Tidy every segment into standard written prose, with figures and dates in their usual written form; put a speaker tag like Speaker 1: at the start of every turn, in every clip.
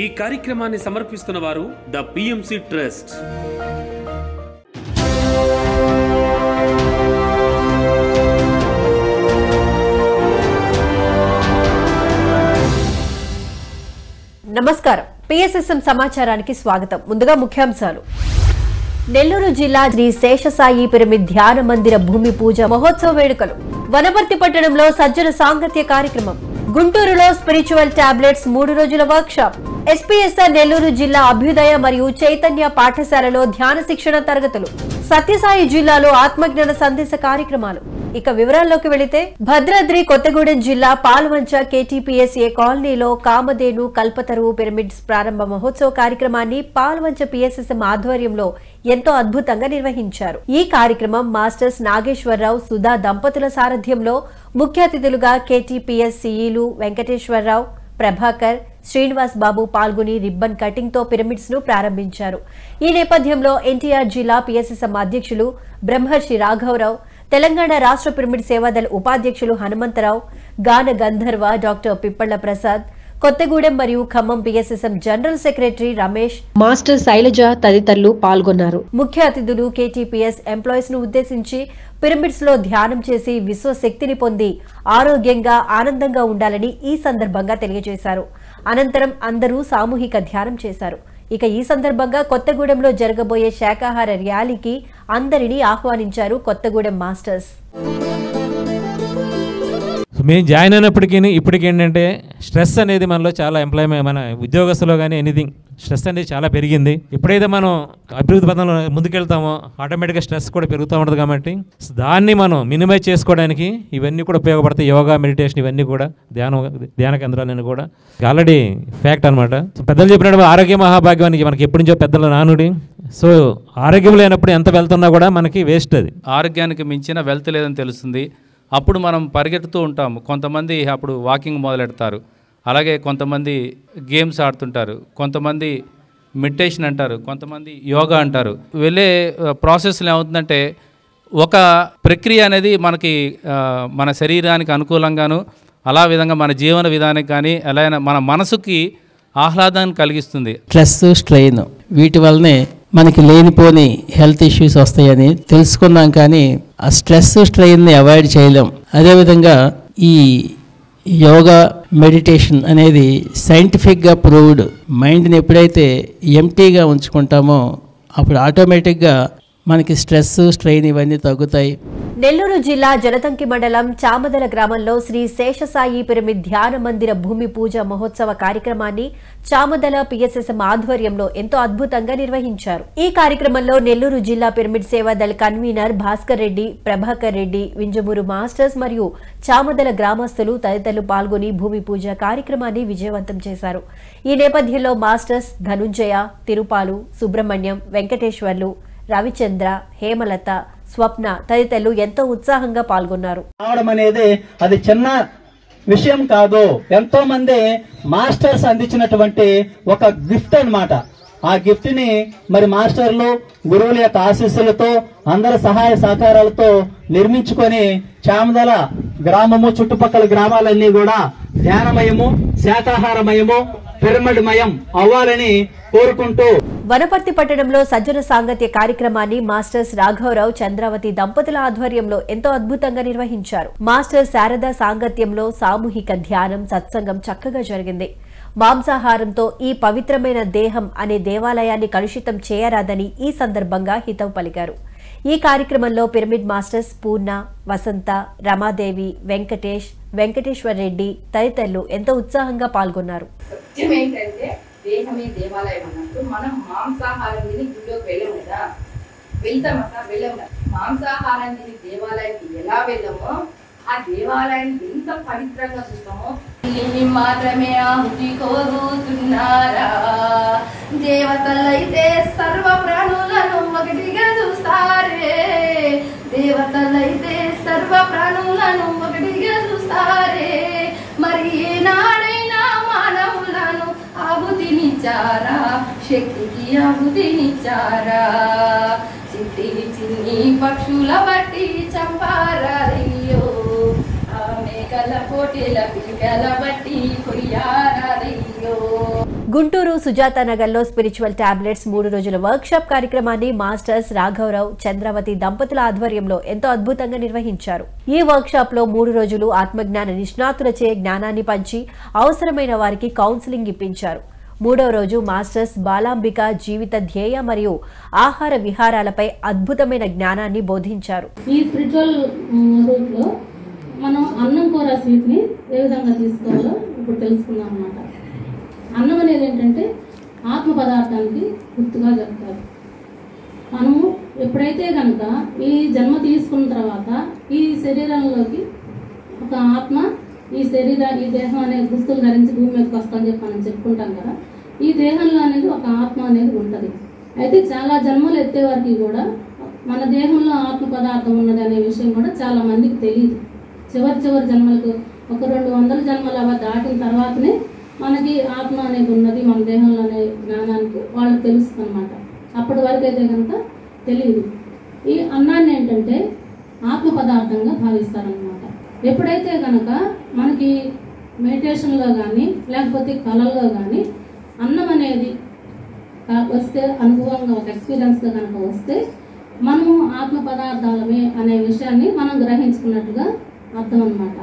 Speaker 1: ఈ కార్యక్రమాన్ని సమర్పిస్తున్న వారు ద పిఎంసి ట్రస్ట్.
Speaker 2: నమస్కారం. పిఎస్ఎస్ఎం సమాచారానికి స్వాగతం. ముందుగా ముఖ్యాంశాలు. నెల్లూరు జిల్లా శ్రీ శేషసాయి పిరమిడ్ ధ్యాన మందిర భూమి పూజ మహోత్సవ వేడుకలు. వనపర్తి పట్టణంలో సజ్జన సాంగత్య కార్యక్రమం. గుంటూరులో స్పిరిచువల్ టాబ్లెట్స్ 3 రోజుల వర్క్ షాప్. ఎస్పీఎస్ఆర్ నెల్లూరు జిల్లా అభ్యుదయ మరియు చైతన్య పాఠశాలలో ధ్యాన శిక్షణ తరగతులు. సత్యసాయి జిల్లాలో ఆత్మజ్ఞాన సందేశ కార్యక్రమాలు. ఇక వివరాల్లోకి వెళితే, భద్రాద్రి కొత్తగూడెం జిల్లా పాల్వంచ కేటీపీఎస్ఏ కాలనీలో కామధేను కల్పతరువు పిరమిడ్స్ ప్రారంభ మహోత్సవ కార్యక్రమాన్ని పాల్వంచ పిఎస్ఎస్ఎం ఆధ్వర్యంలో ఎంతో అద్భుతంగా నిర్వహించారు. ఈ కార్యక్రమం మాస్టర్స్ నాగేశ్వరరావు, సుధా దంపతుల సారథ్యంలో ముఖ్య అతిథులుగా కేటీపీఎస్ సిఈలు వెంకటేశ్వరరావు, ప్రభాకర్, శ్రీనివాస్ బాబు పాల్గొని రిబ్బన్ కటింగ్ తో పిరమిడ్స్ ను ప్రారంభించారు. ఈ నేపథ్యంలో ఎన్టీఆర్ జిల్లా పిఎస్ఎస్ఎం అధ్యక్షులు బ్రహ్మర్షి రాఘవరావు, తెలంగాణ రాష్ట్ర పిరమిడ్ సేవాదళ ఉపాధ్యక్షులు హనుమంతరావు, గాన గంధర్వ డాక్టర్ పిప్పళ్ల ప్రసాద్, కొత్తగూడెం మరియు Khammam PSSM general secretary Ramesh, master Sailaja తదితరులు పాల్గొన్నారు. ముఖ్య అతిథులు కేటీపీఎస్ ఎంప్లాయీస్ ను ఉద్దేశించి పిరమిడ్స్ లో ధ్యానం చేసి విశ్వశక్తిని పొంది ఆరోగ్యంగా ఆనందంగా ఉండాలని ఈ సందర్భంగా తెలియజేశారు. అనంతరం అందరూ సామూహిక ధ్యానం చేశారు. ఇక ఈ సందర్భంగా కొత్తగూడెంలో జరగబోయే శాకాహార ర్యాలీకి అందరినీ ఆహ్వానించారు కొత్తగూడెం మాస్టర్స్.
Speaker 3: మేము జాయిన్ అయినప్పటికీ ఇప్పటికి ఏంటంటే స్ట్రెస్ అనేది మనలో చాలా మన ఉద్యోగస్తులో కానీ ఎనీథింగ్ స్ట్రెస్ అనేది చాలా పెరిగింది. ఎప్పుడైతే మనం అభివృద్ధి పథంలో ముందుకెళ్తామో ఆటోమేటిక్గా స్ట్రెస్ కూడా పెరుగుతూ ఉంటుంది. కాబట్టి దాన్ని మనం మినిమైజ్ చేసుకోవడానికి ఇవన్నీ కూడా ఉపయోగపడతాయి. యోగా, మెడిటేషన్ ఇవన్నీ కూడా ధ్యాన కేంద్రాలన్నీ కూడా ఆల్రెడీ ఫ్యాక్ట్ అనమాట. పెద్దలు చెప్పినప్పుడు ఆరోగ్య మహాభాగ్యానికి మనకి ఎప్పటి నుంచో పెద్దల నానుడి. సో ఆరోగ్యం లేనప్పుడు ఎంత వెళ్తున్నా కూడా మనకి వేస్ట్. అది
Speaker 4: ఆరోగ్యానికి మించిన వెల్త్ లేదని తెలుస్తుంది. అప్పుడు మనం పరిగెడుతూ ఉంటాము. కొంతమంది అప్పుడు వాకింగ్ మొదలెడతారు, అలాగే కొంతమంది గేమ్స్ ఆడుతుంటారు, కొంతమంది మెడిటేషన్ అంటారు, కొంతమంది యోగా అంటారు. వెళ్ళే ప్రాసెస్లో ఏమవుతుందంటే ఒక ప్రక్రియ అనేది మనకి మన శరీరానికి అనుకూలంగాను అలా విధంగా మన జీవన విధానానికి కానీ ఎలా మన మనసుకి ఆహ్లాదాన్ని కలిగిస్తుంది.
Speaker 5: స్ట్రెస్, స్ట్రెయిన్ వీటి వల్లనే మనకి లేనిపోని హెల్త్ ఇష్యూస్ వస్తాయని తెలుసుకున్నాం. కానీ ఆ స్ట్రెస్, స్ట్రెయిన్ని అవాయిడ్ చేయలేం. అదేవిధంగా ఈ యోగా, మెడిటేషన్ అనేది సైంటిఫిక్గా ప్రూవ్డ్. మైండ్ని ఎప్పుడైతే ఎంటీగా ఉంచుకుంటామో అప్పుడు ఆటోమేటిక్గా మనకి స్ట్రెస్, స్ట్రెయిన్ ఇవన్నీ తగ్గుతాయి.
Speaker 2: నెల్లూరు జిల్లా జలతంకి మండలం చామదల గ్రామంలో శ్రీ శేషసాయి పిరమిడ్ ధ్యాన మందిర భూమి పూజ మహోత్సవ కార్యక్రమాన్ని చామదల పిఎస్ఎస్ఎం ఆధ్వర్యంలో ఎంతో అద్భుతంగా నిర్వహించారు. ఈ కార్యక్రమంలో నెల్లూరు జిల్లా పిరమిడ్ సేవాదళ కన్వీనర్ భాస్కర్ రెడ్డి, ప్రభాకర్ రెడ్డి, వింజమూరు మాస్టర్స్ మరియు చామదల గ్రామస్తులు తదితరులు పాల్గొని భూమి పూజ కార్యక్రమాన్ని విజయవంతం చేశారు. ఈ నేపథ్యంలో మాస్టర్స్ ధనుంజయ, తిరుపాలు, సుబ్రహ్మణ్యం, వెంకటేశ్వర్లు, రవిచంద్ర, హేమలత, స్వప్న తదితరులు ఎంతో ఉత్సాహంగా పాల్గొన్నారు.
Speaker 6: రావడం అనేది అది చిన్న విషయం కాదు. ఎంతో మంది మాస్టర్స్ అందించినటువంటి ఒక గిఫ్ట్ అన్నమాట. ఆ గిఫ్ట్ ని మరి మాస్టర్లు, గురువుల యొక్క ఆశీస్సులతో, అందరి సహాయ సహకారాలతో నిర్మించుకొని చామదల గ్రామము, చుట్టుపక్కల గ్రామాలన్నీ కూడా ధ్యానమయము, శాకాహారమయము, పిరమిడ్మయం అవ్వాలని కోరుకుంటూ
Speaker 2: వనపర్తి పట్టణంలో సజ్జన సాంగత్య కార్యక్రమాన్ని మాస్టర్స్ రాఘవరావు, చంద్రావతి దంపతుల ఆధ్వర్యంలో ఎంతో అద్భుతంగా నిర్వహించారు. మాస్టర్ శారదా సాంగత్యంలో సామూహిక ధ్యానం, సత్సంగం చక్కగా జరిగింది. మాంసాహారంతో ఈ పవిత్రమైన దేహం అనే దేవాలయాన్ని కలుషితం చేయరాదని ఈ సందర్భంగా హితవు పలికారు. ఈ కార్యక్రమంలో పిరమిడ్ మాస్టర్స్ పూర్ణ, వసంత, రమాదేవి, వెంకటేష్, వెంకటేశ్వర్ రెడ్డి తదితరులు ఎంతో ఉత్సాహంగా పాల్గొన్నారు.
Speaker 7: దేహమే దేవాలయం అన్నట్టు మనం మాంసాహారం తిని గుడిలోకి వెళ్ళాము కదా, వెళ్తామా సార్? వెళ్ళాము కదా. మాంసాహారం తిని దేవాలయానికి ఎలా వెళ్ళామో ఆ దేవాలయాన్ని ఎంత పవిత్రంగా చూస్తామో మాత్రమే ఆహుతి కోరుతున్నారా. దేవతలైతే సర్వ ప్రాణులను ఒకటిగా చూస్తారే, దేవతలైతే సర్వ ప్రాణులను ఒకటిగా చూస్తారే. మరి ఏనాడైనా మానవులను ఆహుతినిచ్చారా, శక్తికి ఆహుతినిచ్చారా. చిట్టి చిన్ని పక్షుల బట్టి చంపారా రయ్యో, మేకల పోటీల పిలికల బట్టి కొయ్యారా రయ్యో.
Speaker 2: గుంటూరు సుజాత నగర్లో స్పిరిచువల్ టాబ్లెట్స్ 3 రోజుల వర్క్షాప్ కార్యక్రమాన్ని మాస్టర్స్ రాఘవరావు చంద్రావతి దంపతుల ఆధ్వర్యంలో ఎంతో అద్భుతంగా నిర్వహించారు. ఈ వర్క్షాప్ లో 3 రోజులు ఆత్మజ్ఞాన నిష్ణాతులచే జ్ఞానాన్ని పంచి అవసరమైన వారికి కౌన్సిలింగ్ ఇప్పించారు. 3వ రోజు మాస్టర్స్ బాలాంబిక జీవిత ధ్యేయ మరియు ఆహార విహారాలపై అద్భుతమైన జ్ఞానాన్ని బోధించారు.
Speaker 8: ఈ స్పిరిచువల్ రూట్ లో మనం అన్నం కూర స్వీట్ ని ఏ విధంగా తీసుకోవాలో ఇప్పుడు తెలుసుకుందాం అన్నమాట. అన్నం అనేది ఏంటంటే ఆత్మ పదార్థానికి గుర్తుగా చెప్తారు. మనము ఎప్పుడైతే కనుక ఈ జన్మ తీసుకున్న తర్వాత ఈ శరీరంలోకి ఒక ఆత్మ ఈ దేహం అనే దుస్తులు ధరించి భూమి మీదకి వస్తుందని చెప్పి మనం చెప్పుకుంటాం కదా. ఈ దేహంలో అనేది ఒక ఆత్మ అనేది ఉంటుంది. అయితే చాలా జన్మలు ఎత్తే వారికి కూడా మన దేహంలో ఆత్మ పదార్థం ఉన్నది అనే విషయం కూడా చాలా మందికి తెలియదు. చివరి జన్మలకు ఒక 200 జన్మలు అలా దాటిన తర్వాతనే మనకి ఆత్మ అనేది ఉన్నది మన దేహంలో అనే జ్ఞానానికి వాళ్ళకి తెలుస్తుంది అనమాట. అప్పటి వరకు అయితే కనుక తెలియదు. ఈ అన్నాన్ని ఏంటంటే ఆత్మ పదార్థంగా భావిస్తారనమాట. ఎప్పుడైతే కనుక మనకి మెడిటేషన్లో కానీ లేకపోతే కళల్లో కానీ అన్నం అనేది వస్తే అనుభవంగా ఒక ఎక్స్పీరియన్స్గా కనుక వస్తే మనము ఆత్మ పదార్థాలమే అనే విషయాన్ని మనం గ్రహించుకున్నట్టుగా అర్థం అన్నమాట.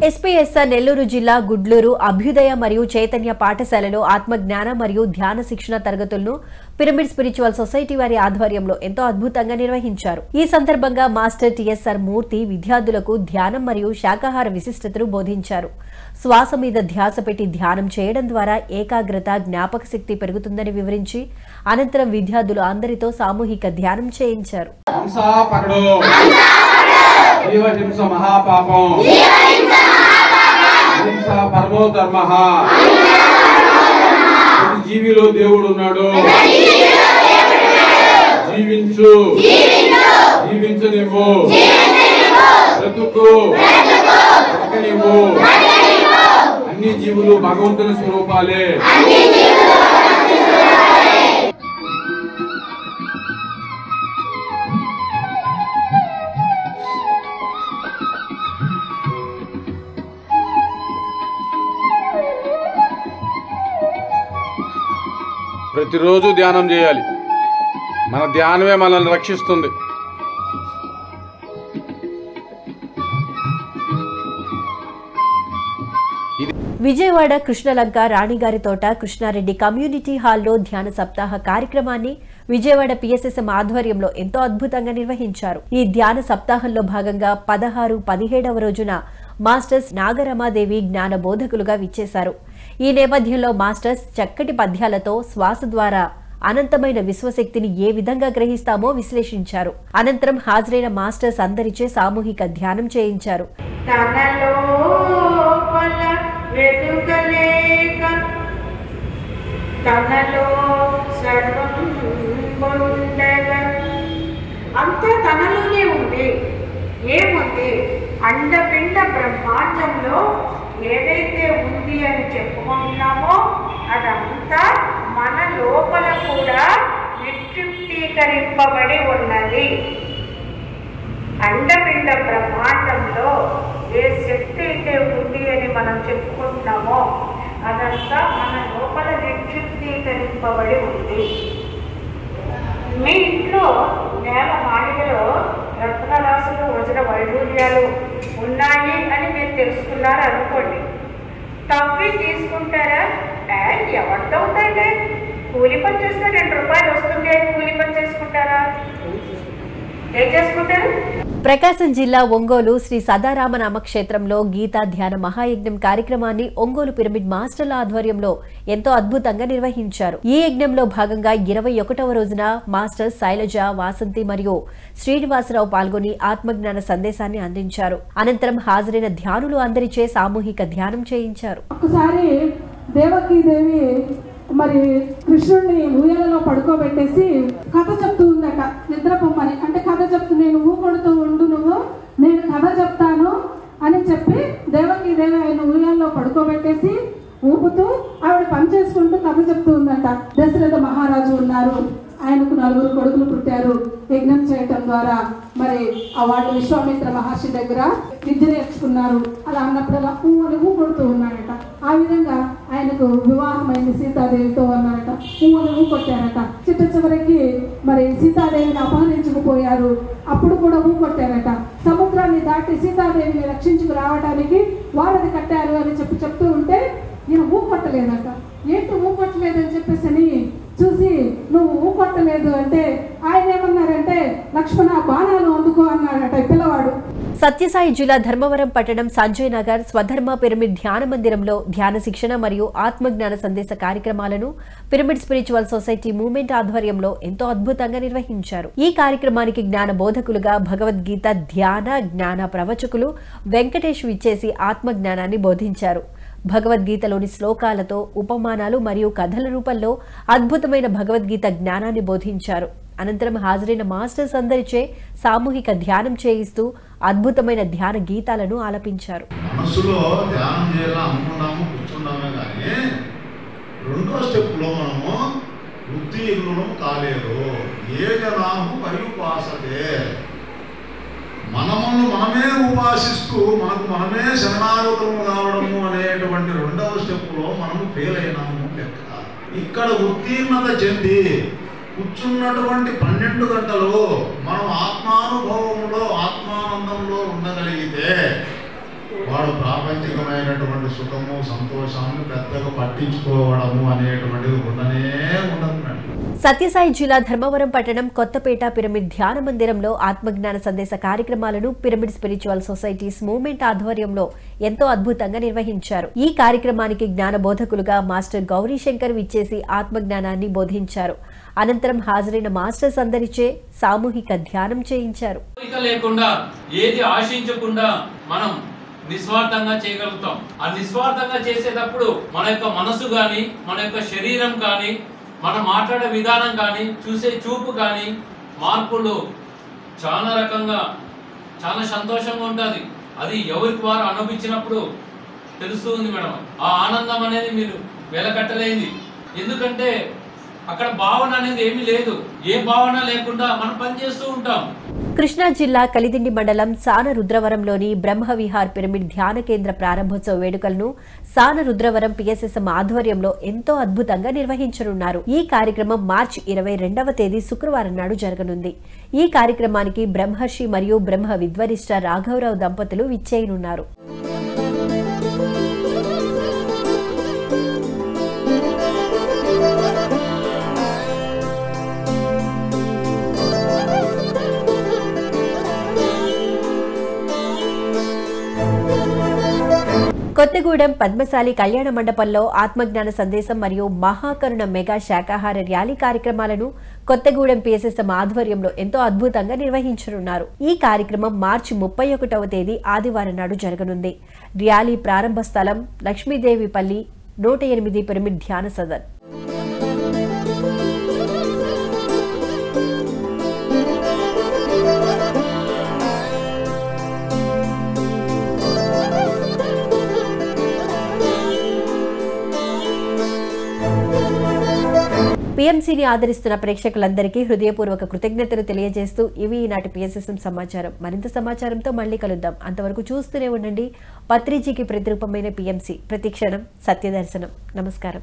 Speaker 2: ఎస్పీఎస్ఆర్ నెల్లూరు జిల్లా గుడ్లూరు అభ్యుదయ మరియు చైతన్య పాఠశాలలో ఆత్మజ్ఞాన మరియు ధ్యాన శిక్షణ తరగతులను పిరమిడ్ స్పిరిచువల్ సొసైటీ వారి ఆధ్వర్యంలో ఎంతో అద్భుతంగా నిర్వహించారు. ఈ సందర్భంగా మాస్టర్ టిఎస్ఆర్ మూర్తి విద్యార్థులకు ధ్యానం మరియు శాకాహార విశిష్టతను బోధించారు. శ్వాస మీద ధ్యాస పెట్టి ధ్యానం చేయడం ద్వారా ఏకాగ్రత జ్ఞాపక శక్తి పెరుగుతుందని వివరించి అనంతరం విద్యార్థులు అందరితో సామూహిక ధ్యానం చేయించారు.
Speaker 9: జీవహింస మహాపాపం హింస పరమో ధర్మః. ప్రతి జీవిలో దేవుడు ఉన్నాడు. జీవించు జీవించనివ్వు బ్రతుకు బ్రతకనివ్వు. అన్ని జీవులు భగవంతుని స్వరూపాలే. ప్రతిరోజు ధ్యానం చేయాలి. మన ధ్యానమే మనల్ని రక్షిస్తుంది.
Speaker 2: విజయవాడ కృష్ణలంక రాణిగారి తోట కృష్ణారెడ్డి కమ్యూనిటీ హాల్లో ధ్యాన సప్తాహ కార్యక్రమాన్ని విజయవాడ పిఎస్ఎస్ఎం ఆధ్వర్యంలో ఎంతో అద్భుతంగా నిర్వహించారు. ఈ ధ్యాన సప్తాహంలో భాగంగా 16, 17వ రోజున మాస్టర్స్ నాగరమాదేవి జ్ఞాన బోధకులుగా విచ్చేశారు. ఈ నేపథ్యంలో మాస్టర్స్ చక్కటి పద్యాలతో శ్వాస ద్వారా అనంతమైన విశ్వశక్తిని ఏ విధంగా గ్రహిస్తామో విశ్లేషించారు. అనంతరం హాజరైన మాస్టర్స్ అందరిచే సామూహిక ధ్యానం చేయించారు.
Speaker 10: అంతా తనలోనే ఉంది. ఏముంది? అండపిండ బ్రహ్మాండంలో ఏదైతే ఉంది అని చెప్పుకుంటున్నామో అదంతా మన లోపల కూడా విక్షిప్తీకరింపబడి ఉన్నది. అండపిండ బ్రహ్మాండంలో ఏ శక్తి అయితే ఉంది అని మనం చెప్పుకుంటున్నామో అదంతా మన లోపల విక్షిప్తీకరింపబడి ఉంది. మీ ఇంట్లో నేల మాళికలో రత్నరాశులు వజ్ర వైడూర్యాలు ఉన్నాయి అని మీరు తెలుసుకున్నారు అనుకోండి. తవ్వి తీసుకుంటారా? ఎవరితో అవుతాయండి? కూలి పని చేస్తే 2 రూపాయలు వస్తుంటే కూలి పని చేసుకుంటారా? ఏం చేసుకుంటారు?
Speaker 2: ప్రకాశం జిల్లా ఒంగోలు శ్రీ సదారామనామ క్షేత్రంలో గీతా ధ్యాన మహాయజ్ఞం కార్యక్రమాన్ని ఒంగోలు పిరమిడ్ మాస్టర్ల ఆధ్వర్యంలో ఎంతో అద్భుతంగా నిర్వహించారు. ఈ యజ్ఞంలో భాగంగా 21వ రోజున మాస్టర్ శైలజ, వాసంతి మరియు శ్రీనివాసరావు పాల్గొని ఆత్మజ్ఞాన సందేశాన్ని అందించారు. అనంతరం హాజరైన ధ్యానులు అందరిచే సామూహిక ధ్యానం చేయించారు.
Speaker 11: ఒకసారి దేవకీదేవి మరి కృష్ణుడిని ఊయలలో పడుకోబెట్టేసి కథ చెప్తూ ఉందట, నిద్రపోమ్మని. అంటే కథ చెప్తూ నేను ఊకొడుతూ ఉండు, నేను కథ చెప్తాను అని చెప్పి దేవకీదేవి ఆయన ఊయలలో పడుకోబెట్టేసి ఊపుతూ ఆవిడ పని చేసుకుంటూ కథ చెప్తూ ఉందట. దశరథ మహారాజు ఉన్నారు, ఆయనకు 4 కొడుకులు పుట్టారు. యజ్ఞం చేయటం ద్వారా మరి వాళ్ళు విశ్వామిత్ర మహర్షి దగ్గర విద్య నేర్చుకున్నారు. అలా అన్నప్పుడు అలా ఊ కొడుతూ ఉన్నాడట. ఆ విధంగా ఆయనకు వివాహమైంది సీతాదేవితో అన్నారట. ఊ కొట్టారట. చివరికి మరి సీతాదేవిని అపహరించుకుపోయారు. అప్పుడు కూడా ఊ కొట్టారట. సముద్రాన్ని దాటి సీతాదేవిని రక్షించుకు రావడానికి వారధి కట్టారు అని చెప్తూ ఉంటే ఈయన ఊ కొట్టలేదట. ఏంటి ఊ కొట్టలేదని చెప్పేసి చూసి నువ్వు ఊ కొట్టలేదు అంటే ఆయన ఏమన్నారంటే లక్ష్మణ బాణాలు అందుకో అన్నాడట పిల్లవాడు.
Speaker 2: సత్యసాయి జిల్లా ధర్మవరం పట్టణం సంజయ్ నగర్ స్వధర్మ పిరమిడ్ ధ్యాన మందిరంలో ధ్యాన శిక్షణ మరియు ఆత్మజ్ఞాన సందేశ కార్యక్రమాలను పిరమిడ్ స్పిరిచువల్ సొసైటీ మూవ్మెంట్ ఆధ్వర్యంలో ఎంతో అద్భుతంగా నిర్వహించారు. ఈ కార్యక్రమానికి జ్ఞాన బోధకులుగా భగవద్గీత ధ్యాన జ్ఞాన ప్రవచకులు వెంకటేష్ విచ్చేసి ఆత్మజ్ఞానాన్ని బోధించారు. భగవద్గీతలోని శ్లోకాలతో ఉపమానాలు మరియు కథల రూపంలో అద్భుతమైన భగవద్గీత జ్ఞానాన్ని బోధించారు. అనంతరం హాజరైన మాస్టర్స్ అందరిచే సామూహిక ధ్యానం చేయిస్తూ అద్భుతమైన ధ్యాన గీతాలను ఆలపించారు.
Speaker 12: మనసులో ధ్యానం చేయాలనుకున్నాము కూర్చున్నామే కానీ రెండో స్టెప్లో మనము ఉత్తీర్ణం కాలేదు. ఏ జనాము పరిపాసతే, మనమే ఉపాసిస్తూ మనమే శరణాగతము కావడము అనేటువంటి రెండవ స్టెప్లో మనము ఫెయిల్ అయినాము లెక్క. ఇక్కడ ఉత్తీర్ణత చెంది కూర్చున్నటువంటి 12 గంటలు మనం ఆత్మానుభవంలో ఆత్మానందంలో ఉండగలిగితే వాడు ప్రాపంచికమైనటువంటి సుఖము సంతోషాన్ని పెద్దగా పట్టించుకోవడము అనేటువంటిది ఉండనే ఉండదు.
Speaker 2: సత్యసాయి జిల్లా ధర్మవరం పట్టణం కొత్తపేట పిరమిడ్ ధ్యాన మందిరంలో ఆత్మజ్ఞాన సందేశ కార్యక్రమాలను పిరమిడ్ స్పిరిచువల్ సొసైటీస్ మూవ్మెంట్ ఆధ్వర్యంలో ఎంతో అద్భుతంగా నిర్వహించారు. ఈ కార్యక్రమానికి జ్ఞాన బోధకులుగా మాస్టర్ గౌరీశంకర్ విచ్చేసి ఆత్మజ్ఞానాన్ని బోధించారు. అనంతరం హాజరైన మాస్టర్స్ అందరిచే సామూహిక ధ్యానం చేయించారు.
Speaker 13: లేకుండా ఏది ఆశించకుండా మనం నిస్వార్థంగా చేయగలుగుతాం. ఆ నిస్వార్థంగా చేసేటప్పుడు మన యొక్క మనసు గాని, మన యొక్క శరీరం కానీ, మనం మాట్లాడే విధానం కానీ, చూసే చూపు కానీ మార్పులు చాలా రకంగా చాలా సంతోషంగా ఉంటుంది. అది ఎవరికి వారు అనుభవించినప్పుడు తెలుస్తూ ఉంది మేడం. ఆ ఆనందం అనేది మీరు వెలకట్టలేంది. ఎందుకంటే అక్కడ భావన అనేది ఏమీ లేదు. ఏ భావన లేకుండా మనం పనిచేస్తూ ఉంటాం.
Speaker 2: కృష్ణా జిల్లా కలిదిండి మండలం సాన రుద్రవరంలోని బ్రహ్మవిహార్ పిరమిడ్ ధ్యాన కేంద్ర ప్రారంభోత్సవ వేడుకలను సాన రుద్రవరం పిఎస్ఎస్ఎం ఆధ్వర్యంలో ఎంతో అద్భుతంగా నిర్వహించనున్నారు. ఈ కార్యక్రమం మార్చి 22వ తేదీ శుక్రవారం నాడు జరగనుంది. ఈ కార్యక్రమానికి బ్రహ్మర్షి మరియు బ్రహ్మ విద్వరిష్ట రాఘవరావు దంపతులు విచ్చేయనున్నారు. కొత్తగూడెం పద్మశాలి కళ్యాణ మండపంలో ఆత్మజ్ఞాన సందేశం మరియు మహాకరుణ మెగా శాకాహార ర్యాలీ కార్యక్రమాలను కొత్తగూడెం పిఎస్ఎస్ఎం ఆధ్వర్యంలో ఎంతో అద్భుతంగా నిర్వహించనున్నారు. ఈ కార్యక్రమం మార్చి 31వ తేదీ ఆదివారం నాడు జరగనుంది. ర్యాలీ ప్రారంభ స్థలం లక్ష్మీదేవిపల్లి 108 పిరమిడ్ ధ్యాన సదన్. పీఎంసీని ఆదరిస్తున్న ప్రేక్షకులందరికీ హృదయపూర్వక కృతజ్ఞతలు తెలియజేస్తూ ఇవి ఈనాటి పిఎస్ఎస్ఎం సమాచారం. మరింత సమాచారంతో మళ్లీ కలుద్దాం. అంతవరకు చూస్తూనే ఉండండి పత్రిజీకి ప్రతిరూపమైన పీఎంసీ, ప్రతిక్షణం సత్యదర్శనం. నమస్కారం.